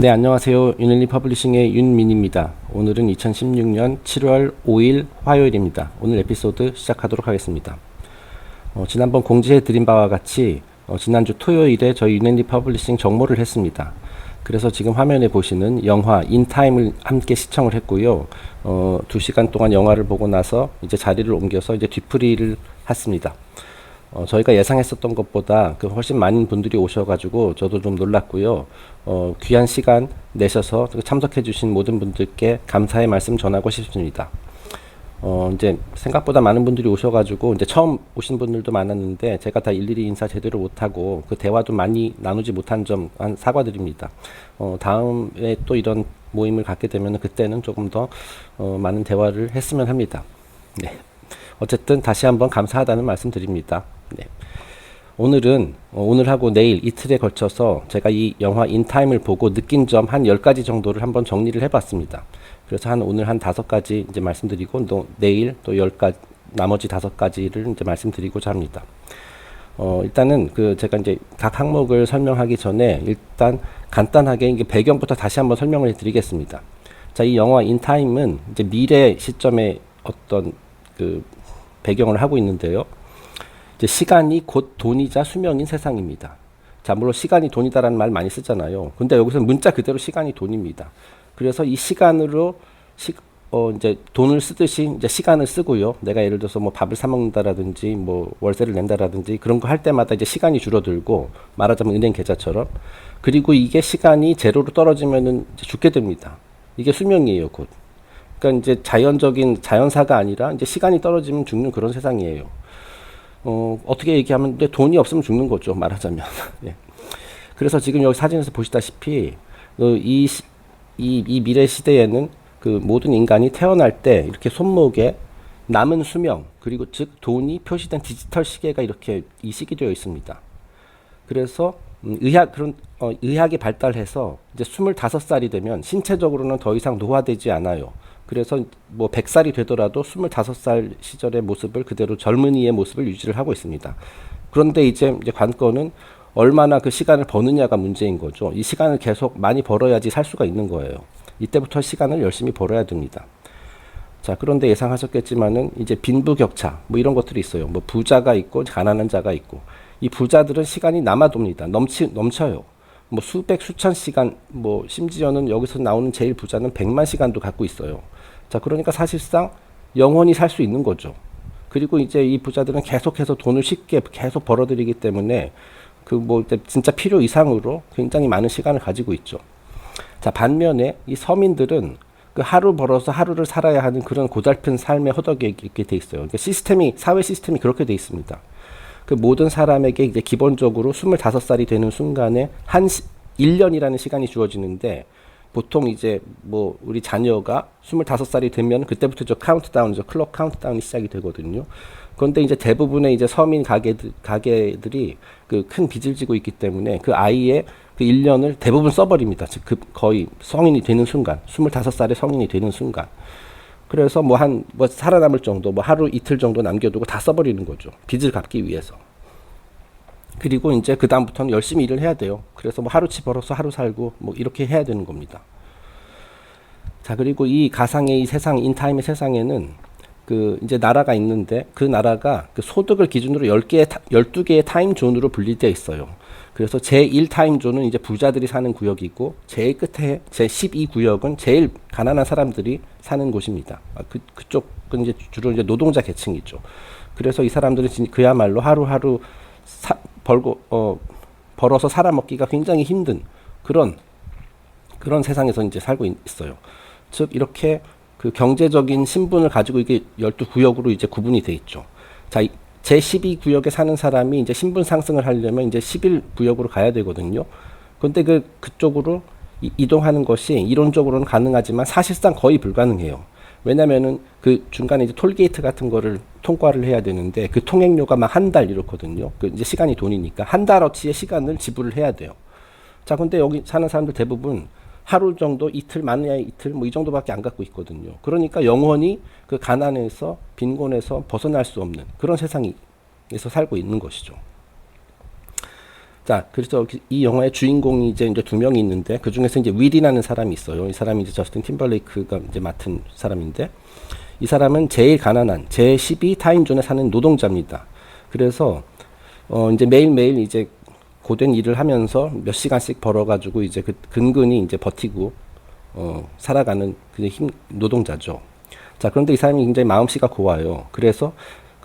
네, 안녕하세요. 윤일리 퍼블리싱의 윤민입니다. 오늘은 2016년 7월 5일 화요일입니다. 오늘 에피소드 시작하도록 하겠습니다. 지난번 공지해드린 바와 같이 지난주 토요일에 저희 윤일리 퍼블리싱 정모를 했습니다. 그래서 지금 화면에 보시는 영화 인타임을 함께 시청을 했고요. 2시간 동안 영화를 보고 나서 이제 자리를 옮겨서 이제 뒤풀이를 했습니다. 저희가 예상했었던 것보다 훨씬 많은 분들이 오셔가지고 저도 좀 놀랐고요. 귀한 시간 내셔서 참석해주신 모든 분들께 감사의 말씀 전하고 싶습니다. 이제 생각보다 많은 분들이 오셔가지고 이제 처음 오신 분들도 많았는데 제가 다 일일이 인사 제대로 못하고 그 대화도 많이 나누지 못한 점 사과드립니다. 다음에 또 이런 모임을 갖게 되면 그때는 조금 더 많은 대화를 했으면 합니다. 네. 어쨌든 다시 한번 감사하다는 말씀 드립니다. 네. 오늘은 오늘하고 내일 이틀에 걸쳐서 제가 이 영화 인타임을 보고 느낀 점 한 10가지 정도를 한번 정리를 해봤습니다. 그래서 오늘 한 5가지 이제 말씀드리고 또 내일 또 10가지 나머지 5가지를 이제 말씀드리고자 합니다. 일단은 제가 이제 각 항목을 설명하기 전에 일단 간단하게 이게 배경부터 다시 한번 설명을 해드리겠습니다. 자, 이 영화 인타임은 이제 미래 시점의 어떤 배경을 하고 있는데요. 이제 시간이 곧 돈이자 수명인 세상입니다. 자, 물론 시간이 돈이다라는 말 많이 쓰잖아요. 근데 여기서 문자 그대로 시간이 돈입니다. 그래서 이 시간으로 이제 돈을 쓰듯이 이제 시간을 쓰고요. 내가 예를 들어서 뭐 밥을 사 먹는다라든지 뭐 월세를 낸다라든지 그런 거 할 때마다 이제 시간이 줄어들고 말하자면 은행 계좌처럼. 그리고 이게 시간이 제로로 떨어지면은 이제 죽게 됩니다. 이게 수명이에요, 곧. 그러니까 이제 자연적인 자연사가 아니라 이제 시간이 떨어지면 죽는 그런 세상이에요. 어떻게 얘기하면 돈이 없으면 죽는 거죠, 말하자면. 예. 그래서 지금 여기 사진에서 보시다시피 이 미래 시대에는 모든 인간이 태어날 때 이렇게 손목에 남은 수명 그리고 즉 돈이 표시된 디지털 시계가 이렇게 이식이 되어 있습니다. 그래서 의학이 발달해서 이제 25살이 되면 신체적으로는 더 이상 노화되지 않아요. 그래서 뭐 100살이 되더라도 25살 시절의 모습을 그대로 젊은이의 모습을 유지를 하고 있습니다. 그런데 이제 관건은 얼마나 그 시간을 버느냐가 문제인 거죠. 이 시간을 계속 많이 벌어야지 살 수가 있는 거예요. 이때부터 시간을 열심히 벌어야 됩니다. 자, 그런데 예상하셨겠지만은 이제 빈부격차 뭐 이런 것들이 있어요. 뭐 부자가 있고 가난한 자가 있고 이 부자들은 시간이 남아돕니다. 넘쳐요. 뭐 수백 수천 시간 뭐 심지어는 여기서 나오는 제일 부자는 100만 시간도 갖고 있어요. 자, 그러니까 사실상 영원히 살 수 있는 거죠. 그리고 이제 이 부자들은 계속해서 돈을 쉽게 계속 벌어들이기 때문에 진짜 필요 이상으로 굉장히 많은 시간을 가지고 있죠. 자, 반면에 이 서민들은 하루 벌어서 하루를 살아야 하는 그런 고달픈 삶의 허덕에 있게 돼 있어요. 그러니까 사회 시스템이 그렇게 돼 있습니다. 모든 사람에게 이제 기본적으로 25살이 되는 순간에 1년이라는 시간이 주어지는데 보통 이제 뭐 우리 자녀가 25살이 되면 그때부터 클럭 카운트다운이 시작이 되거든요. 그런데 이제 대부분의 이제 서민 가게들이 큰 빚을 지고 있기 때문에 그 아이의 1년을 대부분 써버립니다. 즉 거의 성인이 되는 순간, 25살에 성인이 되는 순간. 그래서 살아남을 정도, 하루 이틀 정도 남겨두고 다 써버리는 거죠. 빚을 갚기 위해서. 그리고 이제 그다음부터는 열심히 일을 해야 돼요. 그래서 하루치 벌어서 하루 살고 이렇게 해야 되는 겁니다. 자, 그리고 이 가상의 이 세상, 인타임의 세상에는 이제 나라가 있는데 그 나라가 소득을 기준으로 12개의 타임존으로 분리되어 있어요. 그래서 제1 타임존은 이제 부자들이 사는 구역이고 제일 끝에 제12 구역은 제일 가난한 사람들이 사는 곳입니다. 그쪽은 이제 주로 이제 노동자 계층이죠. 그래서 이 사람들은 그야말로 하루하루 벌어서 살아먹기가 굉장히 힘든 그런 세상에서 이제 살고 있어요. 즉 이렇게 경제적인 신분을 가지고 이게 12구역으로 이제 구분이 돼 있죠. 자, 제12구역에 사는 사람이 이제 신분 상승을 하려면 이제 11구역으로 가야 되거든요. 그런데 그쪽으로 이동하는 것이 이론적으로는 가능하지만 사실상 거의 불가능해요. 왜냐면은 중간에 이제 톨게이트 같은 거를 통과를 해야 되는데 통행료가 막 한 달 이렇거든요. 이제 시간이 돈이니까 한 달어치의 시간을 지불을 해야 돼요. 자, 근데 여기 사는 사람들 대부분 하루 정도, 이틀, 많으냐 이틀, 이 정도밖에 안 갖고 있거든요. 그러니까 영원히 가난에서, 빈곤에서 벗어날 수 없는 그런 세상에서 살고 있는 것이죠. 자, 그래서 이 영화의 주인공이 이제 두 명이 있는데 그 중에서 이제 윌이라는 사람이 있어요. 이 사람이 이제 저스틴 팀벌레이크가 이제 맡은 사람인데 이 사람은 제일 가난한 제12 타임존에 사는 노동자입니다. 그래서 이제 매일매일 이제 고된 일을 하면서 몇 시간씩 벌어가지고 이제 근근히 이제 버티고 살아가는 그 노동자죠. 자, 그런데 이 사람이 굉장히 마음씨가 고와요. 그래서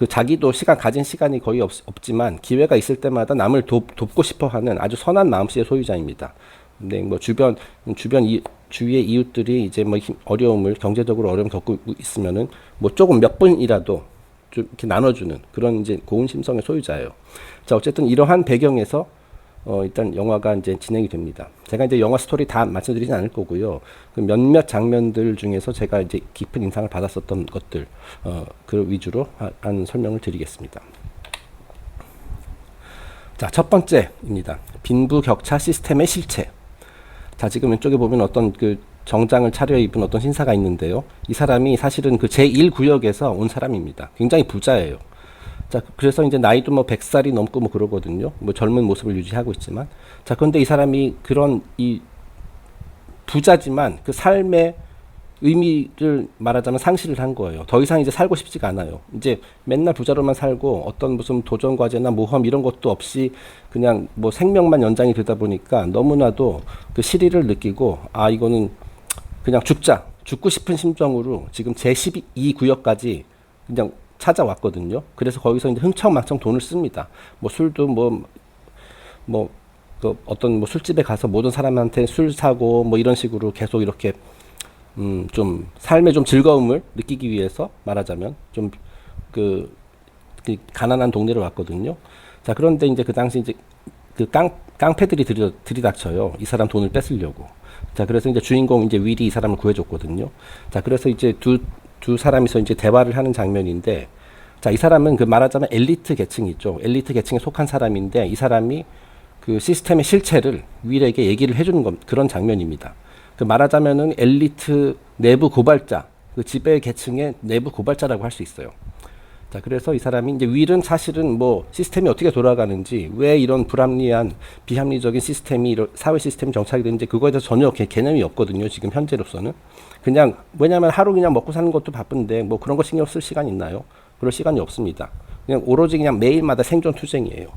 자기도 가진 시간이 거의 없지만 기회가 있을 때마다 남을 돕고 싶어 하는 아주 선한 마음씨의 소유자입니다. 근데 뭐 주위의 이웃들이 이제 뭐 경제적으로 어려움 겪고 있으면은 뭐 조금 몇 분이라도 좀 이렇게 나눠주는 그런 이제 고운 심성의 소유자예요. 자, 어쨌든 이러한 배경에서 일단 영화가 이제 진행이 됩니다. 제가 이제 영화 스토리 다 말씀드리진 않을 거고요. 그 몇몇 장면들 중에서 제가 이제 깊은 인상을 받았었던 것들, 그 위주로 한 설명을 드리겠습니다. 자, 첫 번째입니다. 빈부격차 시스템의 실체. 자, 지금 왼쪽에 보면 어떤 그 정장을 차려입은 어떤 신사가 있는데요. 이 사람이 사실은 그 제1구역에서 온 사람입니다. 굉장히 부자예요. 자, 그래서 이제 나이도 뭐 100살이 넘고 뭐 그러거든요. 뭐 젊은 모습을 유지하고 있지만. 자, 그런데 이 사람이 그런 이 부자지만 그 삶의 의미를 말하자면 상실을 한 거예요. 더 이상 이제 살고 싶지가 않아요. 이제 맨날 부자로만 살고 어떤 무슨 도전 과제나 모험 이런 것도 없이 그냥 뭐 생명만 연장이 되다 보니까 너무나도 그 실의를 느끼고 이거는 그냥 죽고 싶은 심정으로 지금 제12구역까지 그냥 찾아왔거든요. 그래서 거기서 이제 흥청망청 돈을 씁니다. 뭐 술도 그 어떤 뭐 술집에 가서 모든 사람한테 술 사고 뭐 이런 식으로 계속 이렇게 좀 삶의 좀 즐거움을 느끼기 위해서 말하자면 좀 그 가난한 동네로 왔거든요. 자, 그런데 이제 그 당시 이제 그 깡패들이 들이닥쳐요. 이 사람 돈을 뺏으려고. 자, 그래서 이제 주인공 이제 윌이 이 사람을 구해줬거든요. 자, 그래서 이제 두 사람이서 이제 대화를 하는 장면인데, 자, 이 사람은 그 말하자면 엘리트 계층이죠. 엘리트 계층에 속한 사람인데, 이 사람이 그 시스템의 실체를 윌에게 얘기를 해주는 그런 장면입니다. 그 말하자면은 엘리트 내부 고발자, 그 지배 계층의 내부 고발자라고 할 수 있어요. 자, 그래서 이 사람이 이제 윌은 사실은 뭐 시스템이 어떻게 돌아가는지, 왜 이런 불합리한 비합리적인 시스템이 사회 시스템이 정착이 되는지 그거에 대해서 전혀 개념이 없거든요. 지금 현재로서는 그냥 왜냐하면 하루 그냥 먹고 사는 것도 바쁜데 뭐 그런 거 신경 쓸 시간 있나요? 그럴 시간이 없습니다. 그냥 오로지 그냥 매일마다 생존 투쟁이에요.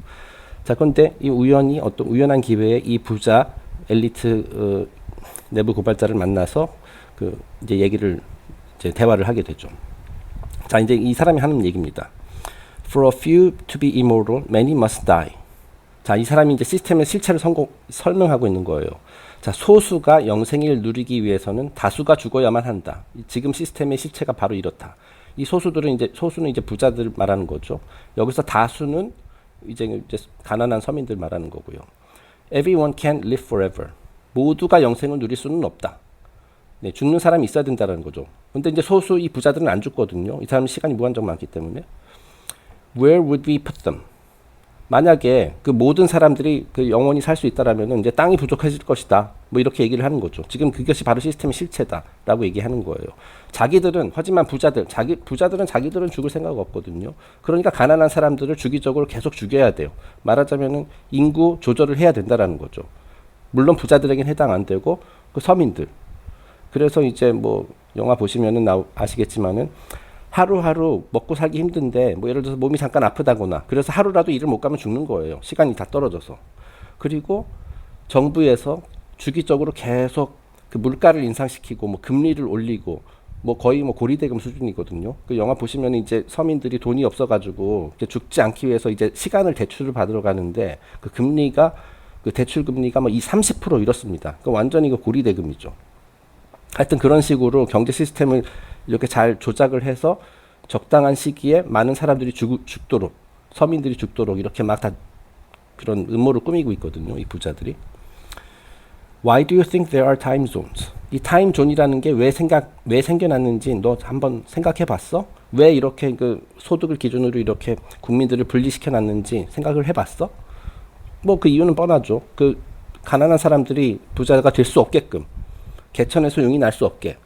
자, 그런데 이 어떤 우연한 기회에 이 부자 엘리트 내부 고발자를 만나서 이제 대화를 하게 되죠. 자, 이제 이 사람이 하는 얘기입니다. For a few to be immortal, many must die. 자, 이 사람이 이제 시스템의 실체를 설명하고 있는 거예요. 자, 소수가 영생을 누리기 위해서는 다수가 죽어야만 한다. 지금 시스템의 실체가 바로 이렇다. 이 소수는 이제 부자들 말하는 거죠. 여기서 다수는 이제 가난한 서민들 말하는 거고요. Everyone can live forever. 모두가 영생을 누릴 수는 없다. 네, 죽는 사람이 있어야 된다는 거죠. 근데 이제 소수 이 부자들은 안 죽거든요. 이 사람은 시간이 무한정 많기 때문에. Where would we put them? 만약에 그 모든 사람들이 그 영원히 살 수 있다라면 이제 땅이 부족해질 것이다. 뭐 이렇게 얘기를 하는 거죠. 지금 그것이 바로 시스템의 실체다라고 얘기하는 거예요. 하지만 부자들은 자기들은 죽을 생각 없거든요. 그러니까 가난한 사람들을 주기적으로 계속 죽여야 돼요. 말하자면은 인구 조절을 해야 된다라는 거죠. 물론 부자들에겐 해당 안 되고 그 서민들. 그래서 이제 뭐 영화 보시면은 아시겠지만은 하루하루 먹고 살기 힘든데 뭐 예를 들어서 몸이 잠깐 아프다거나 그래서 하루라도 일을 못 가면 죽는 거예요. 시간이 다 떨어져서. 그리고 정부에서 주기적으로 계속 그 물가를 인상시키고 뭐 금리를 올리고 뭐 거의 뭐 고리대금 수준이거든요. 그 영화 보시면 이제 서민들이 돈이 없어가지고 죽지 않기 위해서 이제 시간을 대출을 받으러 가는데 그 대출 금리가 뭐 30% 이렇습니다. 그 완전히 그 고리대금이죠. 하여튼 그런 식으로 경제 시스템을 이렇게 잘 조작을 해서 적당한 시기에 많은 사람들이 죽도록 서민들이 죽도록 이렇게 막 다 그런 음모를 꾸미고 있거든요. 이 부자들이. Why do you think there are time zones? 이 타임 존이라는 게 왜 생겨났는지 너 한번 생각해 봤어? 왜 이렇게 그 소득을 기준으로 이렇게 국민들을 분리시켜 놨는지 생각을 해 봤어? 뭐 그 이유는 뻔하죠. 그 가난한 사람들이 부자가 될 수 없게끔 개천에서 용이 날 수 없게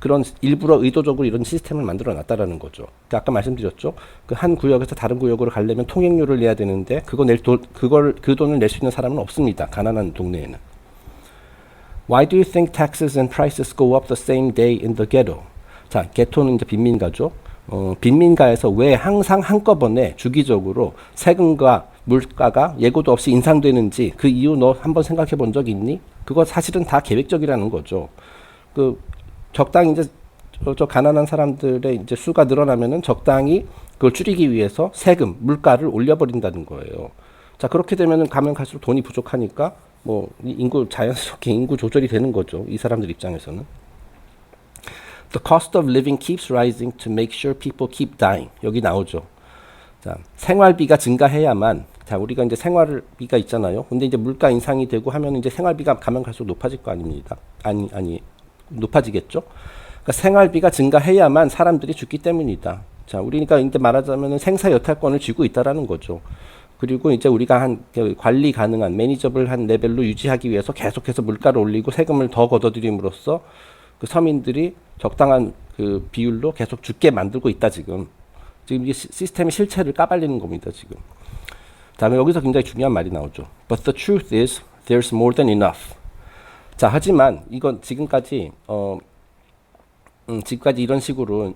그런 일부러 의도적으로 이런 시스템을 만들어 놨다라는 거죠. 그러니까 아까 말씀드렸죠. 그 한 구역에서 다른 구역으로 가려면 통행료를 내야 되는데 그 돈을 낼 수 있는 사람은 없습니다. 가난한 동네에는. Why do you think taxes and prices go up the same day in the ghetto? 자, 게토는 이제 빈민가죠. 빈민가에서 왜 항상 한꺼번에 주기적으로 세금과 물가가 예고도 없이 인상되는지 그 이유 너 한번 생각해 본 적 있니? 그거 사실은 다 계획적이라는 거죠. 그 적당히 이제 저 가난한 사람들의 이제 수가 늘어나면은 적당히 그걸 줄이기 위해서 세금, 물가를 올려버린다는 거예요. 자, 그렇게 되면은 가면 갈수록 돈이 부족하니까 뭐 인구 자연스럽게 인구 조절이 되는 거죠. 이 사람들 입장에서는. The cost of living keeps rising to make sure people keep dying. 여기 나오죠. 자, 생활비가 증가해야만, 자, 우리가 이제 생활비가 있잖아요. 근데 이제 물가 인상이 되고 하면 이제 생활비가 가면 갈수록 높아질 거 아닙니다. 아니, 높아지겠죠. 그러니까 생활비가 증가해야만 사람들이 죽기 때문이다. 자, 우리가 이제 말하자면 생사 여탈권을 쥐고 있다라는 거죠. 그리고 이제 우리가 한 관리 가능한 매니저블한 레벨로 유지하기 위해서 계속해서 물가를 올리고 세금을 더 걷어들임으로써 그 서민들이 적당한 그 비율로 계속 죽게 만들고 있다 지금 이게 시스템의 실체를 까발리는 겁니다 지금. 다음에 여기서 굉장히 중요한 말이 나오죠. But the truth is there's more than enough. 자, 하지만 이건 지금까지 이런 식으로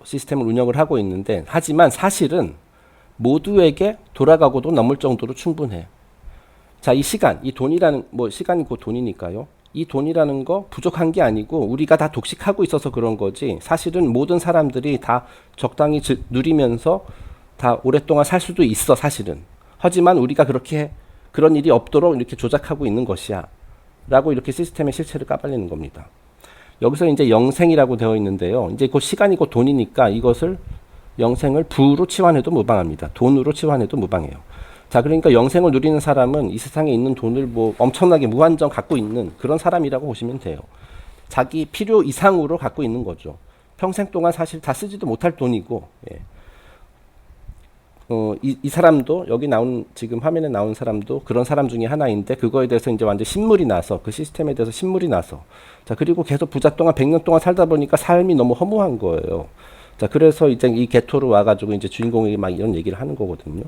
시스템을 운영을 하고 있는데, 하지만 사실은 모두에게 돌아가고도 넘을 정도로 충분해. 자, 이 시간, 이 돈이라는 시간이 곧 돈이니까요. 이 돈이라는 거 부족한 게 아니고 우리가 다 독식하고 있어서 그런 거지, 사실은 모든 사람들이 다 적당히 누리면서 다 오랫동안 살 수도 있어 사실은. 하지만 우리가 그런 일이 없도록 이렇게 조작하고 있는 것이야 라고 이렇게 시스템의 실체를 까발리는 겁니다. 여기서 이제 영생이라고 되어 있는데요. 이제 그 시간이 곧 돈이니까 이것을 영생을 부로 치환해도 무방합니다. 돈으로 치환해도 무방해요. 자, 그러니까 영생을 누리는 사람은 이 세상에 있는 돈을 엄청나게 무한정 갖고 있는 그런 사람이라고 보시면 돼요. 자기 필요 이상으로 갖고 있는 거죠. 평생 동안 사실 다 쓰지도 못할 돈이고, 예. 이 사람도 지금 화면에 나온 사람도 그런 사람 중에 하나인데, 그거에 대해서 이제 완전 신물이 나서, 그 시스템에 대해서 신물이 나서, 자, 그리고 계속 부자 동안 100년 동안 살다 보니까 삶이 너무 허무한 거예요. 자, 그래서 이제 이 게토로 와가지고 이제 주인공에게 막 이런 얘기를 하는 거거든요.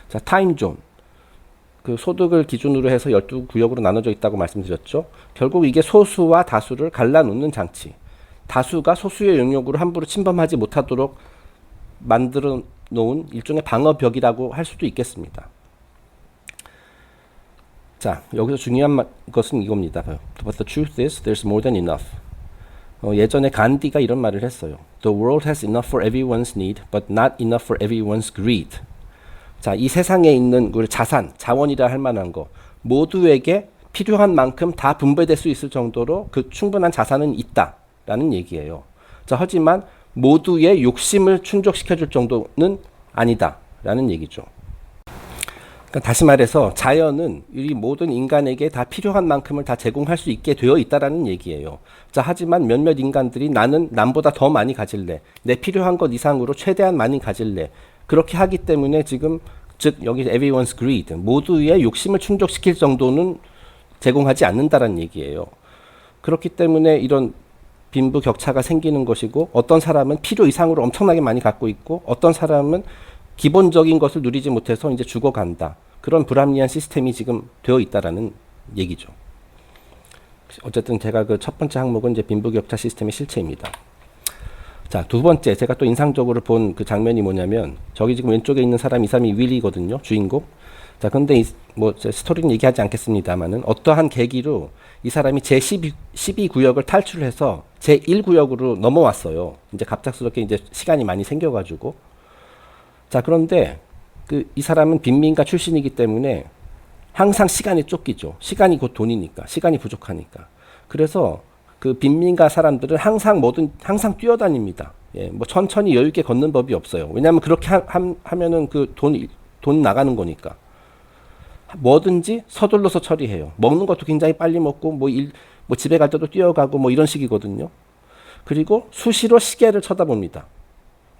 자, 타임존. 그 소득을 기준으로 해서 12구역으로 나눠져 있다고 말씀드렸죠. 결국 이게 소수와 다수를 갈라놓는 장치. 다수가 소수의 영역으로 함부로 침범하지 못하도록 만들어 놓은 일종의 방어벽이라고 할 수도 있겠습니다. 자, 여기서 중요한 것은 이겁니다. But the truth is there's more than enough. 예전에 간디가 이런 말을 했어요. The world has enough for everyone's need, but not enough for everyone's greed. 자, 이 세상에 있는 우리 자원이라 할 만한 거, 모두에게 필요한 만큼 다 분배될 수 있을 정도로 그 충분한 자산은 있다라는 얘기예요. 자, 하지만 모두의 욕심을 충족시켜줄 정도는 아니다라는 얘기죠. 그러니까 다시 말해서 자연은 이 모든 인간에게 다 필요한 만큼을 다 제공할 수 있게 되어 있다라는 얘기예요. 자, 하지만 몇몇 인간들이 나는 남보다 더 많이 가질래, 내 필요한 것 이상으로 최대한 많이 가질래, 그렇게 하기 때문에 지금 즉 여기 everyone's greed, 모두의 욕심을 충족시킬 정도는 제공하지 않는다라는 얘기예요. 그렇기 때문에 이런 빈부격차가 생기는 것이고, 어떤 사람은 필요 이상으로 엄청나게 많이 갖고 있고, 어떤 사람은 기본적인 것을 누리지 못해서 이제 죽어간다. 그런 불합리한 시스템이 지금 되어 있다라는 얘기죠. 어쨌든 제가 그 첫 번째 항목은 이제 빈부격차 시스템의 실체입니다. 자, 두 번째 제가 또 인상적으로 본 그 장면이 뭐냐면, 저기 지금 왼쪽에 있는 이 사람이 윌리거든요, 주인공. 자, 근데 스토리는 얘기하지 않겠습니다만은 어떠한 계기로 이 사람이 제12구역을 탈출해서 제1구역으로 넘어왔어요. 이제 갑작스럽게 이제 시간이 많이 생겨가지고. 자, 그런데 이 사람은 빈민가 출신이기 때문에 항상 시간이 쫓기죠. 시간이 곧 돈이니까, 시간이 부족하니까. 그래서 그 빈민가 사람들은 항상 뛰어다닙니다. 예, 천천히 여유 있게 걷는 법이 없어요. 왜냐하면 그렇게 하면은 그 돈 나가는 거니까. 뭐든지 서둘러서 처리해요. 먹는 것도 굉장히 빨리 먹고, 집에 갈 때도 뛰어가고 이런 식이거든요. 그리고 수시로 시계를 쳐다봅니다.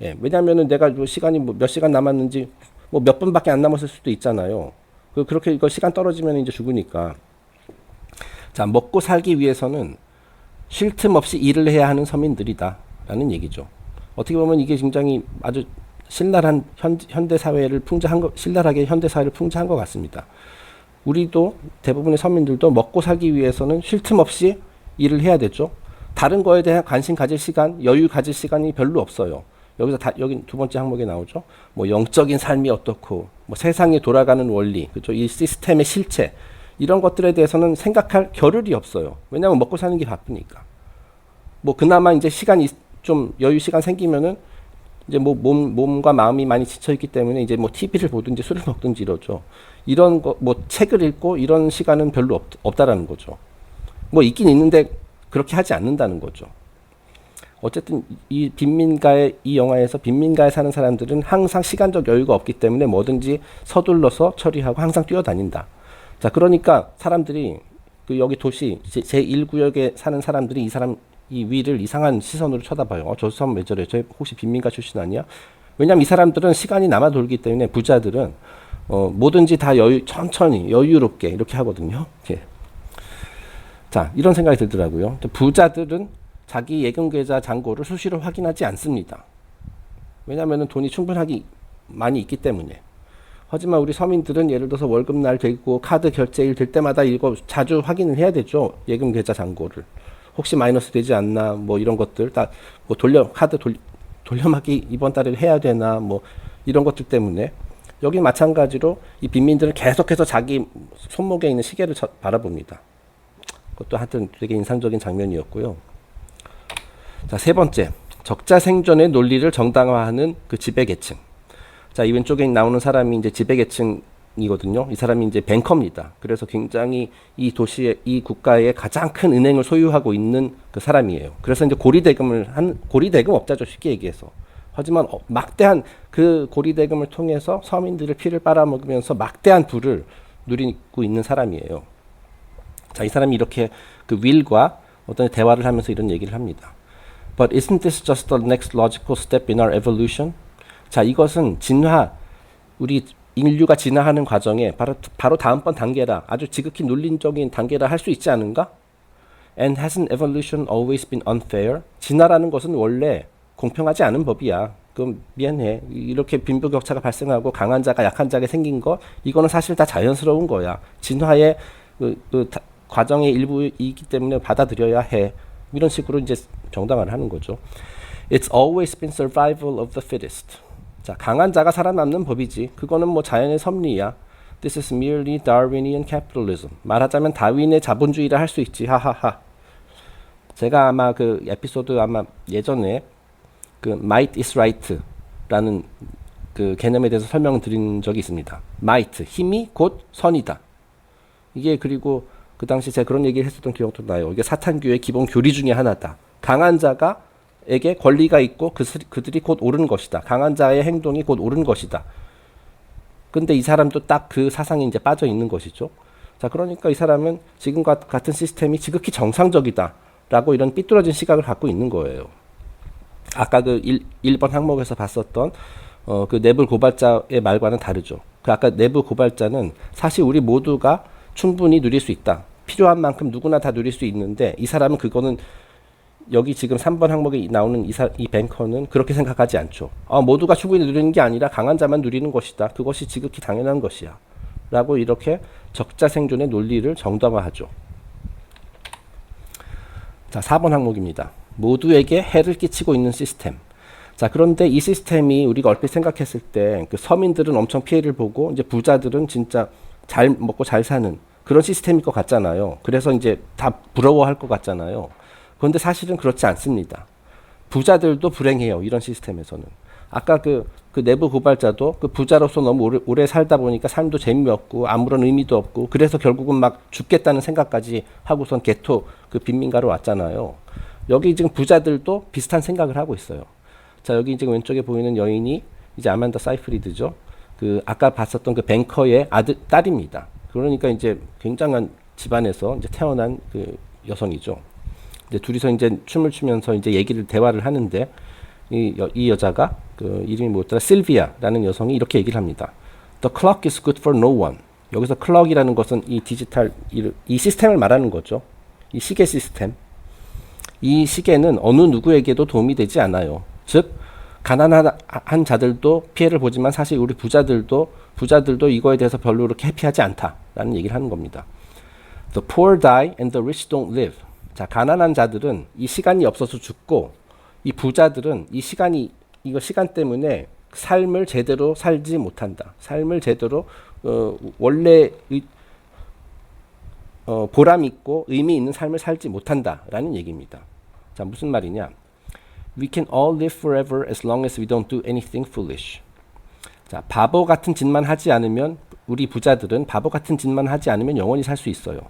예, 왜냐하면은 내가 시간이 몇 시간 남았는지 몇 분밖에 안 남았을 수도 있잖아요. 그렇게 시간 떨어지면 이제 죽으니까. 자, 먹고 살기 위해서는 쉴 틈 없이 일을 해야 하는 서민들이다라는 얘기죠. 어떻게 보면 이게 굉장히 아주 신랄한 현대 사회를 신랄하게 현대 사회를 풍자한 것 같습니다. 우리도 대부분의 서민들도 먹고 살기 위해서는 쉴 틈 없이 일을 해야 되죠. 다른 거에 대한 관심 가질 시간, 여유 가질 시간이 별로 없어요. 여기 두 번째 항목에 나오죠. 뭐 영적인 삶이 어떻고, 뭐 세상이 돌아가는 원리, 그죠? 이 시스템의 실체, 이런 것들에 대해서는 생각할 겨를이 없어요. 왜냐하면 먹고 사는 게 바쁘니까. 뭐 그나마 이제 시간이 좀 여유 시간 생기면은 이제 뭐 몸과 마음이 많이 지쳐 있기 때문에 이제 뭐 TV를 보든지 술을 먹든지 이러죠. 이런 거 뭐 책을 읽고 이런 시간은 별로 없다라는 거죠. 뭐 있긴 있는데 그렇게 하지 않는다는 거죠. 어쨌든 이 영화에서 빈민가에 사는 사람들은 항상 시간적 여유가 없기 때문에 뭐든지 서둘러서 처리하고 항상 뛰어다닌다. 자, 그러니까 사람들이 그 여기 도시 제1구역에 사는 사람들이 이 위를 이상한 시선으로 쳐다봐요. 저 사람 왜 저래? 저 혹시 빈민가 출신 아니야? 왜냐면 이 사람들은 시간이 남아 돌기 때문에 부자들은 뭐든지 다 천천히 여유롭게 이렇게 하거든요. 예. 자, 이런 생각이 들더라고요. 부자들은 자기 예금계좌 잔고를 수시로 확인하지 않습니다. 왜냐하면 돈이 충분하게 많이 있기 때문에. 하지만 우리 서민들은 예를 들어서 월급날 되고 카드 결제일 될 때마다 이거 자주 확인을 해야 되죠. 예금계좌 잔고를. 혹시 마이너스 되지 않나, 뭐 이런 것들 다 뭐 카드 돌려막기 이번 달에 해야 되나, 뭐 이런 것들 때문에 여기 마찬가지로 이 빈민들은 계속해서 자기 손목에 있는 시계를 바라봅니다. 그것도 하여튼 되게 인상적인 장면이었고요. 자, 세 번째, 적자 생존의 논리를 정당화하는 그 지배계층. 자, 이 왼쪽에 나오는 사람이 이제 지배계층이거든요. 이 사람이 이제 뱅커입니다. 그래서 굉장히 이 국가의 가장 큰 은행을 소유하고 있는 그 사람이에요. 그래서 이제 고리대금 업자죠, 쉽게 얘기해서. 하지만 막대한 그 고리대금을 통해서 서민들의 피를 빨아먹으면서 막대한 부를 누리고 있는 사람이에요. 자, 이 사람이 이렇게 그 윌과 어떤 대화를 하면서 이런 얘기를 합니다. But isn't this just the next logical step in our evolution? 자, 이것은 우리 인류가 진화하는 과정에 바로 다음번 단계라, 아주 지극히 논리적인 단계라 할 수 있지 않은가? And hasn't evolution always been unfair? 진화라는 것은 원래 공평하지 않은 법이야. 그럼 미안해. 이렇게 빈부격차가 발생하고 강한 자가 약한 자가 생긴 거, 이거는 사실 다 자연스러운 거야. 진화의 과정의 일부이기 때문에 받아들여야 해. 이런 식으로 이제 정당화를 하는 거죠. It's always been survival of the fittest. 자, 강한 자가 살아남는 법이지. 그거는 뭐 자연의 섭리야. This is merely Darwinian capitalism. 말하자면 다윈의 자본주의라 할 수 있지. 하하하. 제가 아마 그 에피소드 예전에 그 might is right라는 그 개념에 대해서 설명드린 적이 있습니다. might, 힘이 곧 선이다. 이게 그리고 그 당시 제가 그런 얘기를 했었던 기억도 나요. 이게 사탄교의 기본 교리 중에 하나다. 강한 자에게 권리가 있고 그들이 곧 옳은 것이다. 강한 자의 행동이 곧 옳은 것이다. 근데 이 사람도 딱 그 사상에 이제 빠져 있는 것이죠. 자, 그러니까 이 사람은 지금과 같은 시스템이 지극히 정상적이다. 라고 이런 삐뚤어진 시각을 갖고 있는 거예요. 아까 그 1번 항목에서 봤었던 그 내부 고발자의 말과는 다르죠. 그 아까 내부 고발자는 사실 우리 모두가 충분히 누릴 수 있다. 필요한 만큼 누구나 다 누릴 수 있는데 이 사람은 그거는 여기 지금 3번 항목에 나오는 이 뱅커는 그렇게 생각하지 않죠. 모두가 충분히 누리는 게 아니라 강한 자만 누리는 것이다. 그것이 지극히 당연한 것이야. 라고 이렇게 적자 생존의 논리를 정당화하죠. 자, 4번 항목입니다. 모두에게 해를 끼치고 있는 시스템. 자, 그런데 이 시스템이 우리가 얼핏 생각했을 때 그 서민들은 엄청 피해를 보고 이제 부자들은 진짜 잘 먹고 잘 사는 그런 시스템일 것 같잖아요. 그래서 이제 다 부러워할 것 같잖아요. 그런데 사실은 그렇지 않습니다. 부자들도 불행해요. 이런 시스템에서는. 아까 그 내부 고발자도 그 부자로서 너무 오래 살다 보니까 삶도 재미없고 아무런 의미도 없고 그래서 결국은 막 죽겠다는 생각까지 하고선 개토 그 빈민가로 왔잖아요. 여기 지금 부자들도 비슷한 생각을 하고 있어요. 자, 여기 지금 왼쪽에 보이는 여인이 이제 아만다 사이프리드죠. 그 아까 봤었던 그 뱅커의 딸입니다. 그러니까 이제 굉장한 집안에서 이제 태어난 그 여성이죠. 이제 둘이서 이제 춤을 추면서 이제 대화를 하는데 이 여자가 그 이름이 뭐였더라? 실비아라는 여성이 이렇게 얘기를 합니다. The clock is good for no one. 여기서 clock이라는 것은 이 디지털 이 시스템을 말하는 거죠. 이 시계 시스템. 이 시계는 어느 누구에게도 도움이 되지 않아요. 즉 가난한 자들도 피해를 보지만 사실 우리 부자들도 이거에 대해서 별로 그렇게 해피하지 않다라는 얘기를 하는 겁니다. The poor die and the rich don't live. 자, 가난한 자들은 이 시간이 없어서 죽고 이 부자들은 이거 시간 때문에 삶을 제대로 살지 못한다. 삶을 제대로 원래 보람 있고 의미 있는 삶을 살지 못한다라는 얘기입니다. 자, 무슨 말이냐? We can all live forever as long as we don't do anything foolish. 자, 바보 같은 짓만 하지 않으면 우리 부자들은 바보 같은 짓만 하지 않으면 영원히 살 수 있어요.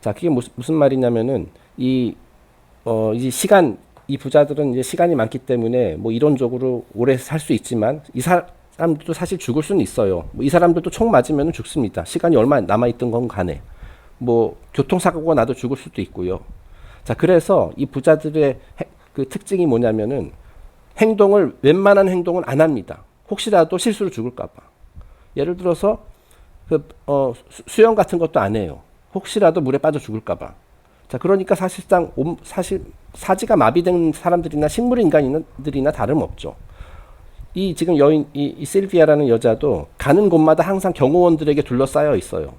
자, 그게 무슨 말이냐면은 이 부자들은 이제 시간이 많기 때문에 뭐 이론적으로 오래 살 수 있지만 이 사람들도 사실 죽을 수는 있어요. 뭐 이 사람들도 총 맞으면 죽습니다. 시간이 얼마 남아있던 건 간에. 뭐 교통사고가 나도 죽을 수도 있고요. 자, 그래서 이 부자들의 그 특징이 뭐냐면은 웬만한 행동은 안 합니다. 혹시라도 실수로 죽을까봐. 예를 들어서 수영 같은 것도 안 해요. 혹시라도 물에 빠져 죽을까봐. 자, 그러니까 사실상 사지가 마비된 사람들이나 식물 인간들이나 다름없죠. 이 지금 이 실비아라는 여자도 가는 곳마다 항상 경호원들에게 둘러싸여 있어요.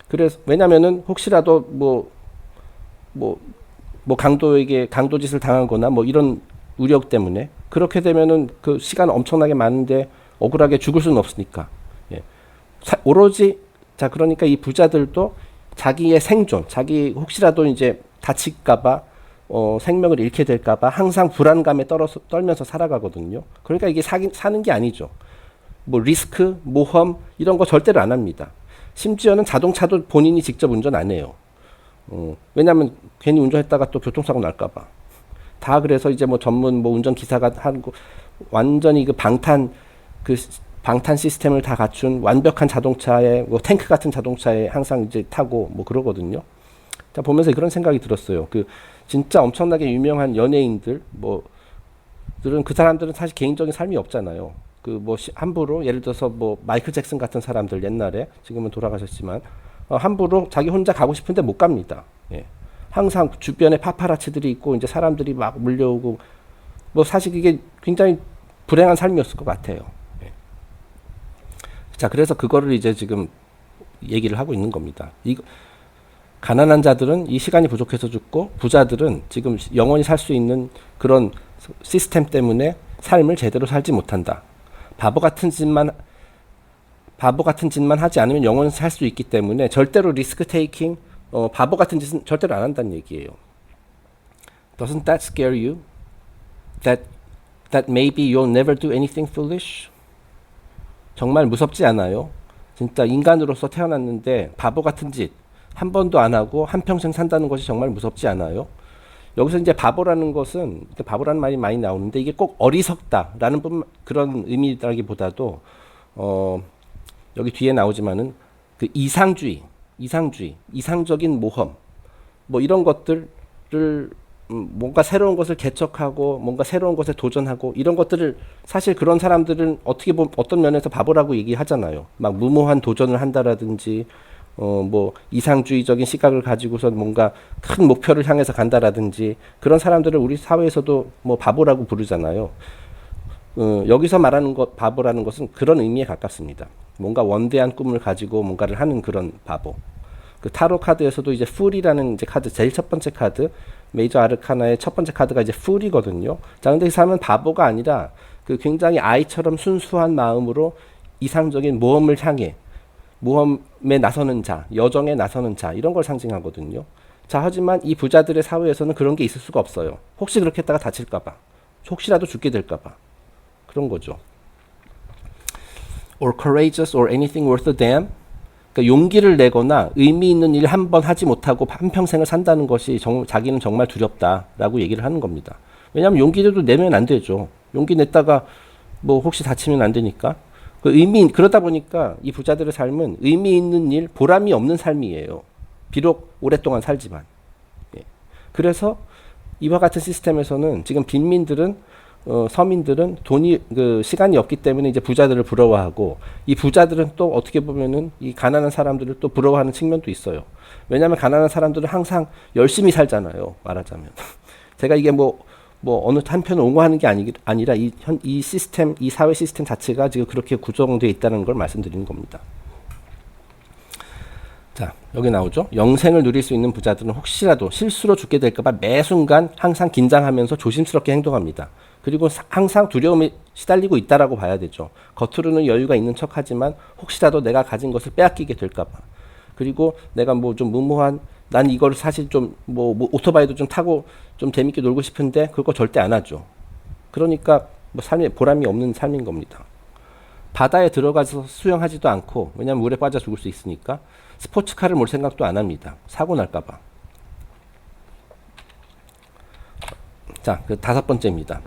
그래서 왜냐면은 혹시라도 강도짓을 당하거나 뭐 이런 우려 때문에 그렇게 되면은 그 시간 엄청나게 많은데 억울하게 죽을 수는 없으니까. 예. 오로지 자, 그러니까 이 부자들도 자기의 생존, 자기 혹시라도 이제 다칠까봐 생명을 잃게 될까봐 항상 불안감에 떨면서 살아가거든요. 그러니까 이게 사는 게 아니죠. 뭐 리스크, 모험 이런 거 절대로 안 합니다. 심지어는 자동차도 본인이 직접 운전 안 해요. 왜냐하면 괜히 운전했다가 또 교통사고 날까봐. 다 그래서 이제 뭐 전문 운전 기사가 하고 완전히 방탄 시스템을 다 갖춘 완벽한 자동차에 탱크 같은 자동차에 항상 이제 타고 그러거든요. 자, 보면서 그런 생각이 들었어요. 진짜 엄청나게 유명한 연예인들은 그 사람들은 사실 개인적인 삶이 없잖아요. 함부로 예를 들어서 마이클 잭슨 같은 사람들 옛날에 지금은 돌아가셨지만 함부로 자기 혼자 가고 싶은데 못 갑니다. 예. 항상 주변에 파파라치들이 있고 이제 사람들이 막 물려오고 사실 이게 굉장히 불행한 삶이었을 것 같아요. 예. 자, 그래서 그거를 이제 지금 얘기를 하고 있는 겁니다. 가난한 자들은 이 시간이 부족해서 죽고 부자들은 지금 영원히 살 수 있는 그런 시스템 때문에 삶을 제대로 살지 못한다. 바보 같은 짓만 하지 않으면 영원히 살 수 있기 때문에 절대로 리스크 테이킹, 바보 같은 짓은 절대로 안 한다는 얘기예요. Doesn't that scare you? That maybe you'll never do anything foolish? 정말 무섭지 않아요? 진짜 인간으로서 태어났는데 바보 같은 짓 한 번도 안 하고 한평생 산다는 것이 정말 무섭지 않아요? 여기서 이제 바보라는 말이 많이 나오는데 이게 꼭 어리석다라는 그런 의미라기보다도 여기 뒤에 나오지만은 이상적인 모험 이런 것들을 뭔가 새로운 것을 개척하고 뭔가 새로운 것에 도전하고 이런 것들을 사실 그런 사람들은 어떻게 보면 어떤 면에서 바보라고 얘기하잖아요. 막 무모한 도전을 한다라든지 이상주의적인 시각을 가지고서 뭔가 큰 목표를 향해서 간다라든지 그런 사람들을 우리 사회에서도 바보라고 부르잖아요. 여기서 말하는 바보라는 것은 그런 의미에 가깝습니다. 뭔가 원대한 꿈을 가지고 뭔가를 하는 그런 바보. 타로 카드에서도 이제 풀이라는 이제 카드, 제일 첫 번째 카드, 메이저 아르카나의 첫 번째 카드가 이제 풀이거든요. 자, 근데 이 사람은 바보가 아니라 굉장히 아이처럼 순수한 마음으로 이상적인 모험에 나서는 자, 여정에 나서는 자, 이런 걸 상징하거든요. 자, 하지만 이 부자들의 사회에서는 그런 게 있을 수가 없어요. 혹시 그렇게 했다가 다칠까봐, 혹시라도 죽게 될까봐. 그런 거죠. Or courageous or anything worth a damn. 그러니까 용기를 내거나 의미 있는 일 한 번 하지 못하고 한평생을 산다는 것이 자기는 정말 두렵다라고 얘기를 하는 겁니다. 왜냐하면 용기도 내면 안 되죠. 용기 냈다가 혹시 다치면 안 되니까. 그러다 보니까 이 부자들의 삶은 의미 있는 일, 보람이 없는 삶이에요. 비록 오랫동안 살지만. 예. 그래서 이와 같은 시스템에서는 지금 빈민들은 서민들은 돈이 시간이 없기 때문에 이제 부자들을 부러워하고 이 부자들은 또 어떻게 보면은 이 가난한 사람들을 또 부러워하는 측면도 있어요. 왜냐하면 가난한 사람들은 항상 열심히 살잖아요. 말하자면 제가 이게 뭐 어느 한편을 옹호하는 게 아니라 이 시스템, 이 사회 시스템 자체가 지금 그렇게 구성되어 있다는 걸 말씀드리는 겁니다. 자, 여기 나오죠. 영생을 누릴 수 있는 부자들은 혹시라도 실수로 죽게 될까봐 매 순간 항상 긴장하면서 조심스럽게 행동합니다. 그리고 항상 두려움에 시달리고 있다라고 봐야 되죠. 겉으로는 여유가 있는 척하지만 혹시라도 내가 가진 것을 빼앗기게 될까봐. 그리고 내가 뭐 좀 무모한 난 이걸 사실 좀 뭐 오토바이도 좀 타고 좀 재밌게 놀고 싶은데 그거 절대 안 하죠. 그러니까 뭐 삶에 보람이 없는 삶인 겁니다. 바다에 들어가서 수영하지도 않고 왜냐하면 물에 빠져 죽을 수 있으니까 스포츠카를 몰 생각도 안 합니다. 사고 날까봐. 자, 그 5번째입니다.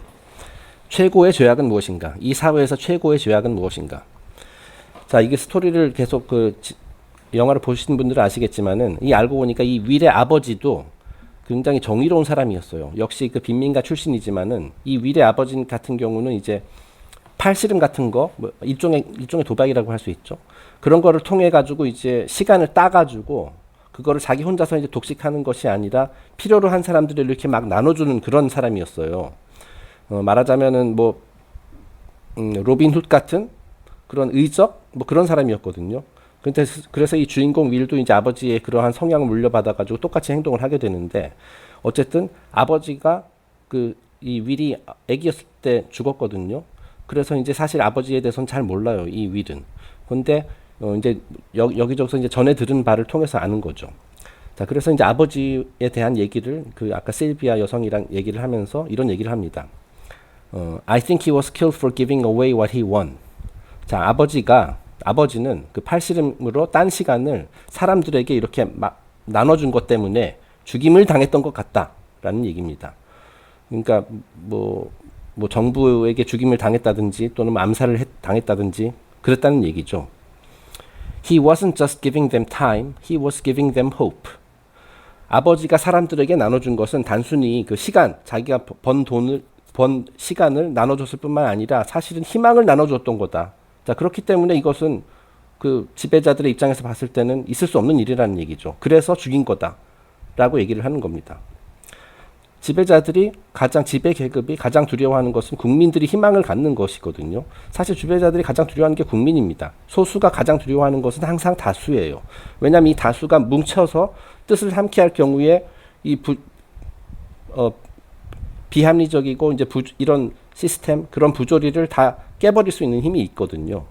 최고의 죄악은 무엇인가? 이 사회에서 최고의 죄악은 무엇인가? 자, 이게 스토리를 계속 영화를 보신 분들은 아시겠지만은 이 알고 보니까 이 윌의 아버지도 굉장히 정의로운 사람이었어요. 역시 그 빈민가 출신이지만은 이 윌의 아버지 같은 경우는 이제 팔씨름 같은 거, 뭐 일종의 도박이라고 할 수 있죠. 그런 거를 통해 가지고 이제 시간을 따 가지고 그거를 자기 혼자서 이제 독식하는 것이 아니라 필요로 한 사람들을 이렇게 막 나눠주는 그런 사람이었어요. 말하자면은 뭐 로빈 훗 같은 그런 의적 뭐 그런 사람이었거든요. 그래서 이 주인공 윌도 이제 아버지의 그러한 성향을 물려받아 가지고 똑같이 행동을 하게 되는데 어쨌든 아버지가 이 윌이 아기였을 때 죽었거든요. 그래서 이제 사실 아버지에 대해서는 잘 몰라요, 이 윌은. 근데 이제 여기저기서 이제 전해 들은 바를 통해서 아는 거죠. 자, 그래서 이제 아버지에 대한 얘기를 아까 실비아 여성이랑 얘기를 하면서 이런 얘기를 합니다. I think he was killed for giving away what he won. 자, 아버지는 그 팔씨름으로 딴 시간을 사람들에게 이렇게 막 나눠준 것 때문에 죽임을 당했던 것 같다라는 얘기입니다. 그러니까 뭐 정부에게 죽임을 당했다든지 또는 암살을 당했다든지 그랬다는 얘기죠. He wasn't just giving them time, he was giving them hope. 아버지가 사람들에게 나눠준 것은 단순히 그 시간, 자기가 번 시간을 나눠줬을 뿐만 아니라 사실은 희망을 나눠줬던 거다. 자, 그렇기 때문에 이것은 그 지배자들의 입장에서 봤을 때는 있을 수 없는 일이라는 얘기죠. 그래서 죽인 거다라고 얘기를 하는 겁니다. 지배 계급이 가장 두려워하는 것은 국민들이 희망을 갖는 것이거든요. 사실 지배자들이 가장 두려워하는 게 국민입니다. 소수가 가장 두려워하는 것은 항상 다수예요. 왜냐하면 이 다수가 뭉쳐서 뜻을 함께 할 경우에 이 비합리적이고 이제 이런 시스템, 그런 부조리를 다 깨버릴 수 있는 힘이 있거든요.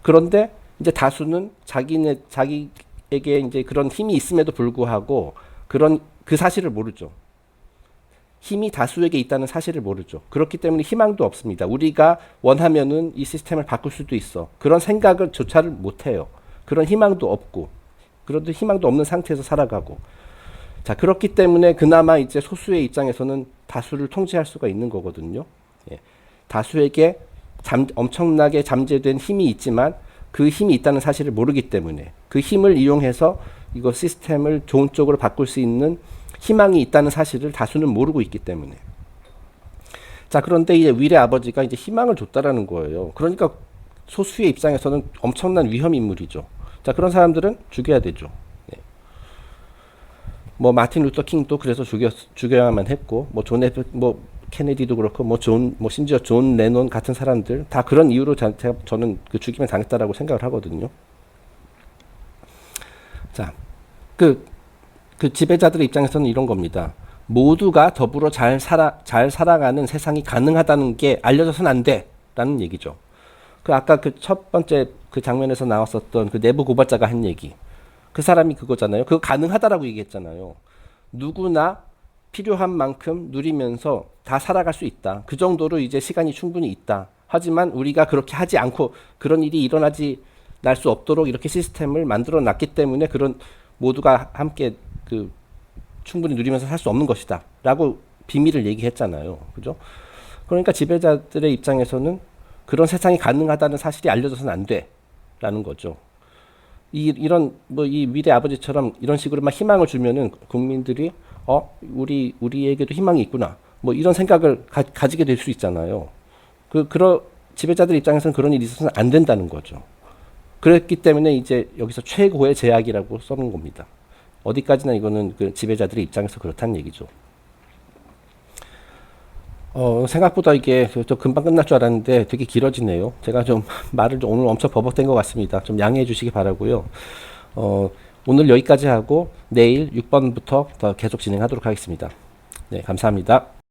그런데 이제 다수는 자기에게 이제 그런 힘이 있음에도 불구하고 그 사실을 모르죠. 힘이 다수에게 있다는 사실을 모르죠. 그렇기 때문에 희망도 없습니다. 우리가 원하면은 이 시스템을 바꿀 수도 있어. 그런 생각을 조차를 못 해요. 그런 희망도 없고, 그런데 희망도 없는 상태에서 살아가고. 자, 그렇기 때문에 그나마 이제 소수의 입장에서는 다수를 통제할 수가 있는 거거든요. 예. 다수에게 엄청나게 잠재된 힘이 있지만 그 힘이 있다는 사실을 모르기 때문에 그 힘을 이용해서 이거 시스템을 좋은 쪽으로 바꿀 수 있는 희망이 있다는 사실을 다수는 모르고 있기 때문에. 자, 그런데 이제 윌의 아버지가 이제 희망을 줬다라는 거예요. 그러니까 소수의 입장에서는 엄청난 위험 인물이죠. 자, 그런 사람들은 죽여야 되죠. 네. 뭐 마틴 루터 킹도 그래서 죽여야만 했고, 뭐 케네디도 그렇고, 심지어 존 레논 같은 사람들 다 그런 이유로 저는 그 죽임을 당했다라고 생각을 하거든요. 자, 그 지배자들의 입장에서는 이런 겁니다. 모두가 더불어 잘 살아가는 세상이 가능하다는 게 알려져서는 안 돼라는 얘기죠. 아까 그 첫 번째 그 장면에서 나왔었던 그 내부 고발자가 한 얘기. 그 사람이 그거잖아요. 그거 가능하다라고 얘기했잖아요. 누구나 필요한 만큼 누리면서 다 살아갈 수 있다. 그 정도로 이제 시간이 충분히 있다. 하지만 우리가 그렇게 하지 않고 그런 일이 날 수 없도록 이렇게 시스템을 만들어 놨기 때문에 그런 모두가 함께 충분히 누리면서 살 수 없는 것이다 라고 비밀을 얘기했잖아요. 그죠? 그러니까 지배자들의 입장에서는 그런 세상이 가능하다는 사실이 알려져서는 안 돼 라는 거죠. 이 윌의 아버지처럼 이런 식으로 막 희망을 주면은 국민들이 우리에게도 희망이 있구나 뭐 이런 생각을 가지게 될 수 있잖아요. 그런 지배자들 입장에서는 그런 일이 있어서는 안 된다는 거죠. 그랬기 때문에 이제 여기서 최고의 제약이라고 써놓은 겁니다. 어디까지나 이거는 그 지배자들의 입장에서 그렇다는 얘기죠. 생각보다 이게 좀 금방 끝날 줄 알았는데 되게 길어지네요. 제가 좀 말을 좀 오늘 엄청 버벅된 것 같습니다. 좀 양해해 주시기 바라고요. 오늘 여기까지 하고 내일 6번부터 더 계속 진행하도록 하겠습니다. 네, 감사합니다.